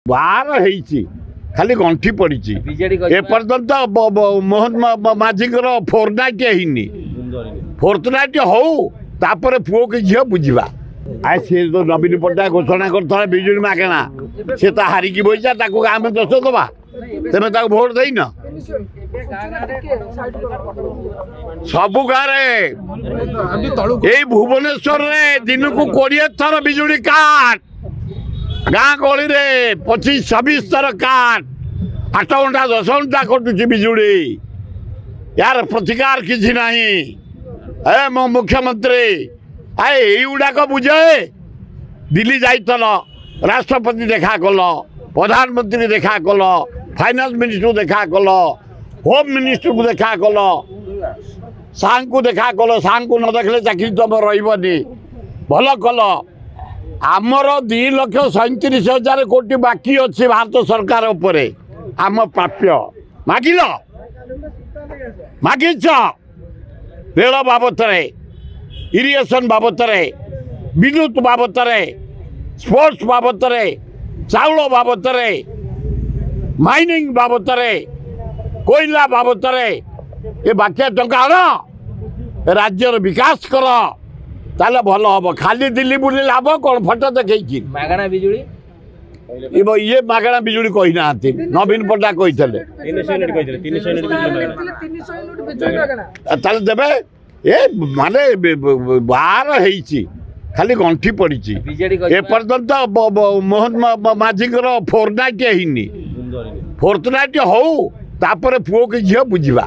बाहर है खाली गंठी पड़ी एपर्यंत मोहन माझी फोरनाइट है फोर्थनाइट हो तापर पुओ कि झील बुझा आ सी तो नवीन पट्टनायक घोषणा कर बिजुली मागेना सी तो हारिकी बईचा आम दोष दबा तेज भोट देन सबु गाँव भुवनेश्वर दिन को 20 थर बिजुली काट गाँ गली रे 25-26 थर काट 8 घंटा 10 घंटा कटुची बिजुली यार प्रतिकार किसी नहीं ए मो मुख्यमंत्री आए युड़ाक बुझे दिल्ली जाइल राष्ट्रपति देखा कल प्रधानमंत्री देखा कल फाइनान्स मिनिस्टर देखा कल होम मिनिस्टर को देखा कल सां को देखा कल सां को न देखले चाकरी तुम रही भल कल आमर 2,37,000 कोटी बाकी अच्छे भारत सरकार उपरे आम प्राप्य मागिल मागिच रेल बाबद इरिगेशन बाबद विद्युत बाबद स्पोर्ट्स बाबद चाउल बाबद माइनिंग बाबद कोयला बाबद ये बाकी टंका आन राज्यर विकास कर ताले भल हम खाली दिल्ली बुले लाभ कौन फटो देखी मागणा बिजुली ये मागणा बिजुली कही ना नवीन पट्टनायक कही देवे ए माने बाहर है खाली गंठी पड़ी एपर्यंत मोहन माझी फोरनाइट है फोर्थनाइट हो तापर पुओ कि झील बुझा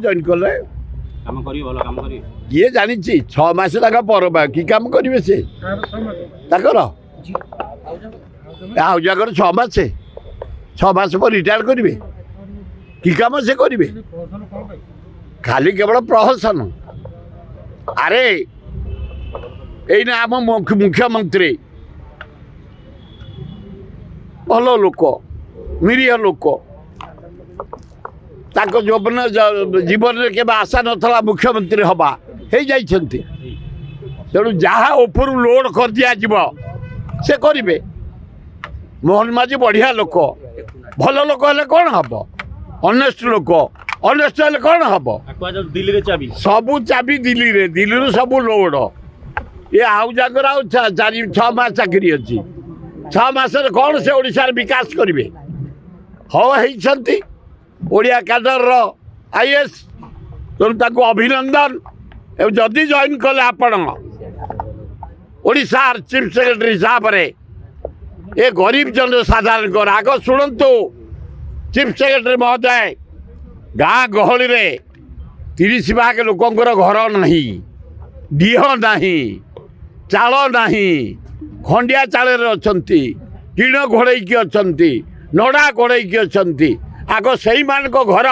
जॉइन कले किए जानी 6 मास पर कि कम करेंगे से जगह 6 मास 6 मास पर रिटायर करेंगे कि कम से करेंगे खाली केवल प्रहसन अरे यही आम मुख्यमंत्री भल लोक निरीह लोक जीवन में केवल आशा नाला मुख्यमंत्री हवा हो जाती तेणु जहाँ ऊपर लोड कर दिज्व से करेंगे मोहन माझी बढ़िया लोक भल लोक हेल्ले कौन हम ऑनेस्ट लोक ऑनेस्ट हेल्ले कौन हम सबू चाबी दिल्ली सबू लोड ये आउ जाकर 4-6 मास चाकरी अच्छी 6 मास कौन से ओडिशा विकास करेंगे होती ओडिया कैडर आईएएस तेणु अभिनंदन जदि जॉइन कले आपण ओडिशा चीफ सेक्रेटरी हिसाब से ये गरीब जन साधारण आग शुणु चीफ सेक्रेटरी महोदय गाँ गहली रे 30 भाग लोकंर घर नहीं डीह नहीं चाल नहीं खंडिया चाल अच्छा टीण घोड़े अच्छा नड़ा घोड़े अच्छा आग से घर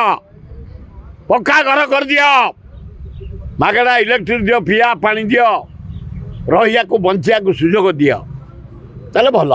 पक्का घर कर दियो मागणा इलेक्ट्रिक दियो पिया पानी दियो रहिया को बंचिया को सुजोग दियो ताले भल।